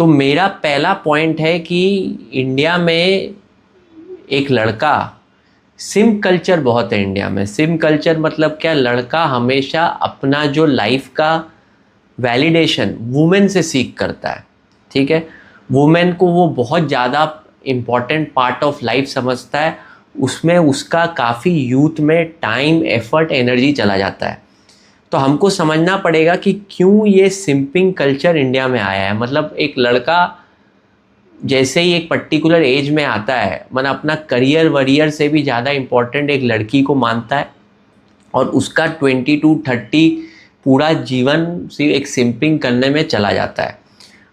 तो मेरा पहला पॉइंट है कि इंडिया में एक लड़का, सिम कल्चर बहुत है इंडिया में। सिम कल्चर मतलब क्या, लड़का हमेशा अपना जो लाइफ का वैलिडेशन वुमेन से सीख करता है। ठीक है, वुमेन को वो बहुत ज़्यादा इम्पॉर्टेंट पार्ट ऑफ लाइफ समझता है, उसमें उसका काफ़ी यूथ में टाइम, एफर्ट, एनर्जी चला जाता है। तो हमको समझना पड़ेगा कि क्यों ये सिंपिंग कल्चर इंडिया में आया है। मतलब एक लड़का जैसे ही एक पर्टिकुलर एज में आता है, मतलब अपना करियर वरियर से भी ज़्यादा इम्पोर्टेंट एक लड़की को मानता है, और उसका 20 to 30 पूरा जीवन सिर्फ एक सिंपिंग करने में चला जाता है।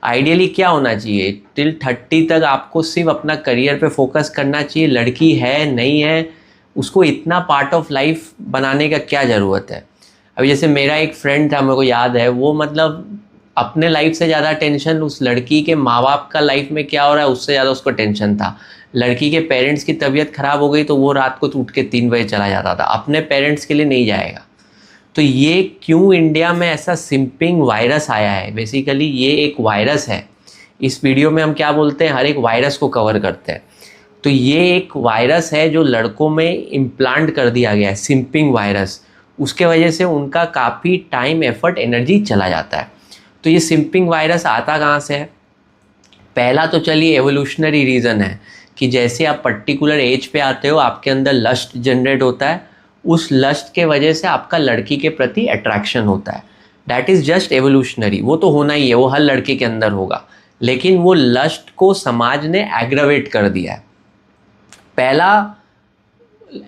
आइडियली क्या होना चाहिए, टिल 30 तक आपको सिर्फ अपना करियर पे फोकस करना चाहिए। लड़की है नहीं है उसको इतना पार्ट ऑफ लाइफ बनाने का क्या ज़रूरत है। अभी जैसे मेरा एक फ्रेंड था, मेरे को याद है, वो मतलब अपने लाइफ से ज़्यादा टेंशन उस लड़की के माँ बाप का लाइफ में क्या हो रहा है उससे ज़्यादा उसको टेंशन था। लड़की के पेरेंट्स की तबीयत ख़राब हो गई तो वो रात को उठ के 3 बजे चला जाता था, अपने पेरेंट्स के लिए नहीं जाएगा। तो ये क्यों इंडिया में ऐसा सिंपिंग वायरस आया है, बेसिकली ये एक वायरस है। इस वीडियो में हम क्या बोलते हैं, हर एक वायरस को कवर करते हैं। तो ये एक वायरस है जो लड़कों में इम्प्लांट कर दिया गया है, सिंपिंग वायरस। उसके वजह से उनका काफ़ी टाइम, एफर्ट, एनर्जी चला जाता है। तो ये सिंपिंग वायरस आता कहाँ से है? पहला तो चलिए एवोल्यूशनरी रीज़न है कि जैसे आप पर्टिकुलर एज पे आते हो आपके अंदर लस्ट जनरेट होता है, उस लस्ट के वजह से आपका लड़की के प्रति अट्रैक्शन होता है। दैट इज़ जस्ट एवोल्यूशनरी, वो तो होना ही है, वो हर लड़के के अंदर होगा। लेकिन वो लस्ट को समाज ने एग्रावेट कर दिया है। पहला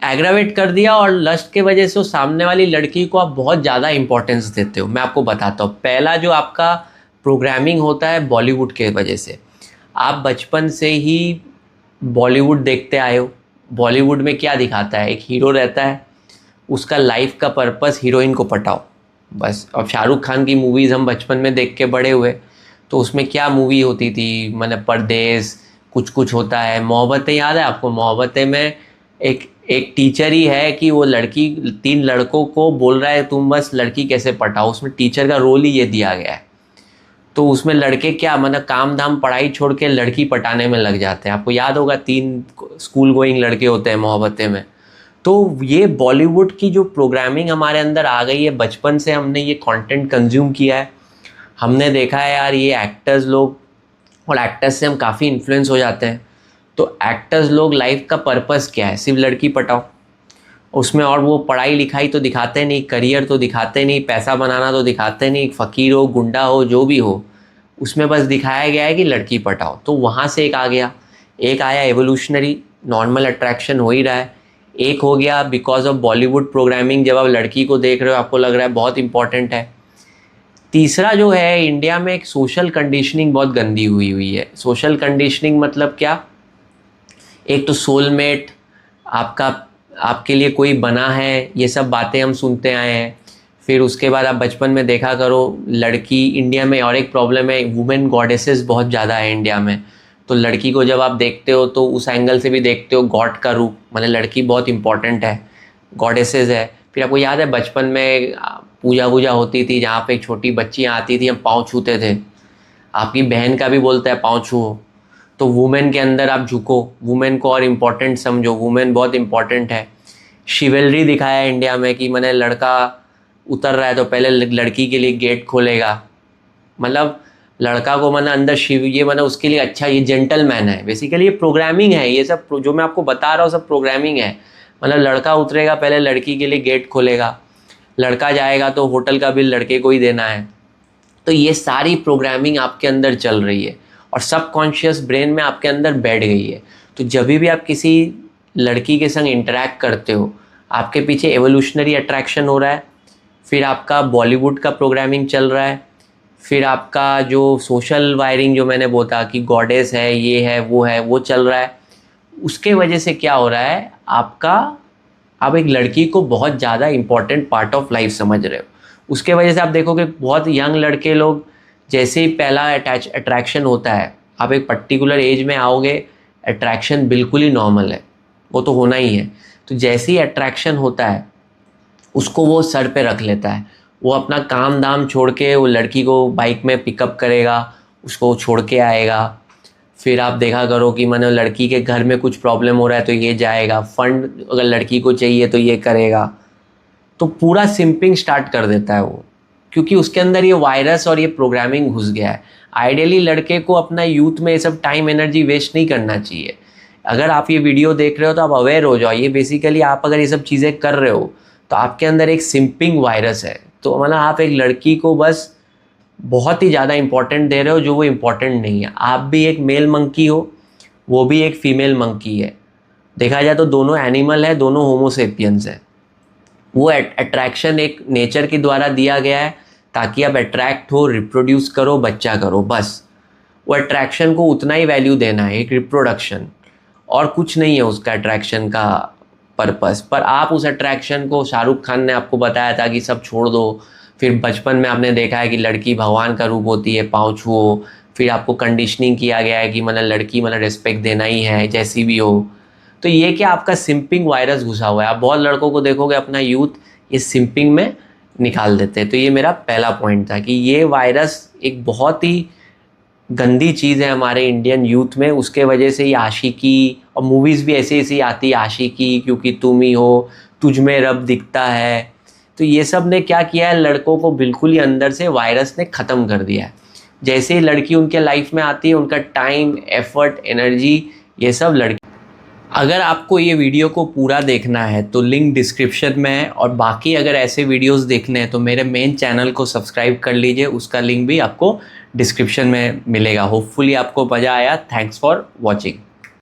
एग्रावेट कर दिया, और लस्ट के वजह से वो सामने वाली लड़की को आप बहुत ज़्यादा इंपॉर्टेंस देते हो। मैं आपको बताता हूँ, पहला जो आपका प्रोग्रामिंग होता है बॉलीवुड के वजह से। आप बचपन से ही बॉलीवुड देखते आए हो। बॉलीवुड में क्या दिखाता है, एक हीरो रहता है, उसका लाइफ का पर्पस हीरोइन को पटाओ बस। अब शाहरुख खान की मूवीज़ हम बचपन में देख के बड़े हुए, तो उसमें क्या मूवी होती थी, मतलब परदेस, कुछ कुछ होता है, मोहब्बतें, याद है आपको? मोहब्बतें में एक एक टीचर ही है कि वो लड़की 3 लड़कों को बोल रहा है तुम बस लड़की कैसे पटाओ, उसमें टीचर का रोल ही ये दिया गया है। तो उसमें लड़के क्या, मतलब काम धाम पढ़ाई छोड़ के लड़की पटाने में लग जाते हैं। आपको याद होगा 3 स्कूल गोइंग लड़के होते हैं मोहब्बतें में। तो ये बॉलीवुड की जो प्रोग्रामिंग हमारे अंदर आ गई है, बचपन से हमने ये कंटेंट कंज्यूम किया है, हमने देखा है यार ये एक्टर्स लोग, और एक्टर्स से हम काफ़ी इन्फ्लुएंस हो जाते हैं। तो एक्टर्स लोग लाइफ का पर्पस क्या है, सिर्फ लड़की पटाओ, उसमें और वो पढ़ाई लिखाई तो दिखाते नहीं, करियर तो दिखाते नहीं, पैसा बनाना तो दिखाते नहीं, फ़कीर हो, गुंडा हो, जो भी हो, उसमें बस दिखाया गया है कि लड़की पटाओ। तो वहाँ से एक आ गया, एक आया एवोल्यूशनरी, नॉर्मल अट्रैक्शन हो ही रहा है। एक हो गया बिकॉज ऑफ बॉलीवुड प्रोग्रामिंग, जब आप लड़की को देख रहे हो आपको लग रहा है बहुत इंपॉर्टेंट है। तीसरा जो है, इंडिया में एक सोशल कंडीशनिंग बहुत गंदी हुई है। सोशल कंडीशनिंग मतलब क्या, एक तो सोलमेट, आपका आपके लिए कोई बना है, ये सब बातें हम सुनते आए हैं। फिर उसके बाद आप बचपन में देखा करो, लड़की, इंडिया में और एक प्रॉब्लम है, वुमेन गॉडेसेस बहुत ज़्यादा है इंडिया में। तो लड़की को जब आप देखते हो तो उस एंगल से भी देखते हो, गॉड का रूप, मतलब लड़की बहुत इंपॉर्टेंट है, गॉडेसेस है। फिर आपको याद है बचपन में पूजा वूजा होती थी जहाँ पे एक छोटी बच्चियाँ आती थी, हम पाँव छूते थे। आपकी बहन का भी बोलता है पाँव छूओ। तो वुमेन के अंदर आप झुको, वुमेन को और इम्पोर्टेंट समझो, वुमेन बहुत इम्पोर्टेंट है। शिवेलरी दिखाया है इंडिया में कि मैंने लड़का उतर रहा है तो पहले लड़की के लिए गेट खोलेगा, मतलब लड़का को मैंने अंदर शिव, ये मैंने उसके लिए अच्छा, ये जेंटलमैन है। बेसिकली ये प्रोग्रामिंग है, ये सब जो मैं आपको बता रहा हूँ सब प्रोग्रामिंग है। मतलब लड़का उतरेगा पहले लड़की के लिए गेट खोलेगा, लड़का जाएगा तो होटल का बिल लड़के को ही देना है। तो ये सारी प्रोग्रामिंग आपके अंदर चल रही है और सबकॉन्शियस ब्रेन में आपके अंदर बैठ गई है। तो जब भी आप किसी लड़की के संग इंटरेक्ट करते हो, आपके पीछे एवोल्यूशनरी अट्रैक्शन हो रहा है, फिर आपका बॉलीवुड का प्रोग्रामिंग चल रहा है, फिर आपका जो सोशल वायरिंग जो मैंने बोला कि गॉडेस है, ये है, वो चल रहा है। उसके वजह से क्या हो रहा है, आपका, आप एक लड़की को बहुत ज़्यादा इंपॉर्टेंट पार्ट ऑफ लाइफ समझ रहे हो। उसके वजह से आप देखोगे बहुत यंग लड़के लोग, जैसे ही पहला अट्रैक्शन होता है, आप एक पर्टिकुलर एज में आओगे, अट्रैक्शन बिल्कुल ही नॉर्मल है, वो तो होना ही है। तो जैसे ही अट्रैक्शन होता है उसको वो सर पे रख लेता है, वो अपना काम धाम छोड़ के वो लड़की को बाइक में पिकअप करेगा, उसको छोड़ के आएगा। फिर आप देखा करो कि मानो लड़की के घर में कुछ प्रॉब्लम हो रहा है तो ये जाएगा, फंड अगर लड़की को चाहिए तो ये करेगा। तो पूरा सिंपिंग स्टार्ट कर देता है वो, क्योंकि उसके अंदर ये वायरस और ये प्रोग्रामिंग घुस गया है। आइडियली लड़के को अपना यूथ में ये सब टाइम एनर्जी वेस्ट नहीं करना चाहिए। अगर आप ये वीडियो देख रहे हो तो आप अवेयर हो जाओ, ये बेसिकली आप अगर ये सब चीज़ें कर रहे हो तो आपके अंदर एक सिंपिंग वायरस है। तो मतलब आप एक लड़की को बस बहुत ही ज़्यादा इंपॉर्टेंट दे रहे हो जो वो इम्पॉर्टेंट नहीं है। आप भी एक मेल मंकी हो, वो भी एक फीमेल मंकी है। देखा जाए तो दोनों एनिमल है, दोनों होमोसेपियंस है। वो अट्रैक्शन एक नेचर के द्वारा दिया गया है ताकि आप अट्रैक्ट हो, रिप्रोड्यूस करो, बच्चा करो, बस। वो अट्रैक्शन को उतना ही वैल्यू देना है, एक रिप्रोडक्शन, और कुछ नहीं है उसका अट्रैक्शन का पर्पस। पर आप उस अट्रैक्शन को, शाहरुख खान ने आपको बताया था कि सब छोड़ दो। फिर बचपन में आपने देखा है कि लड़की भगवान का रूप होती है, पाँव छुओ। फिर आपको कंडीशनिंग किया गया है कि मतलब लड़की मतलब रिस्पेक्ट देना ही है जैसी भी हो। तो ये क्या आपका सिंपिंग वायरस घुसा हुआ है। आप बहुत लड़कों को देखोगे अपना यूथ ये सिंपिंग में निकाल देते हैं। तो ये मेरा पहला पॉइंट था कि ये वायरस एक बहुत ही गंदी चीज़ है हमारे इंडियन यूथ में। उसके वजह से ये आशिकी, और मूवीज़ भी ऐसी ऐसी आती है, आशिकी क्योंकि तुम ही हो, तुझ में रब दिखता है। तो ये सब ने क्या किया है, लड़कों को बिल्कुल ही अंदर से वायरस ने ख़त्म कर दिया है। जैसे ही लड़की उनके लाइफ में आती है, उनका टाइम, एफर्ट, एनर्जी, ये सब लड़की। अगर आपको ये वीडियो को पूरा देखना है तो लिंक डिस्क्रिप्शन में है, और बाकी अगर ऐसे वीडियोस देखने हैं तो मेरे मेन चैनल को सब्सक्राइब कर लीजिए, उसका लिंक भी आपको डिस्क्रिप्शन में मिलेगा। होपफुली आपको मज़ा आया। Thanks for watching.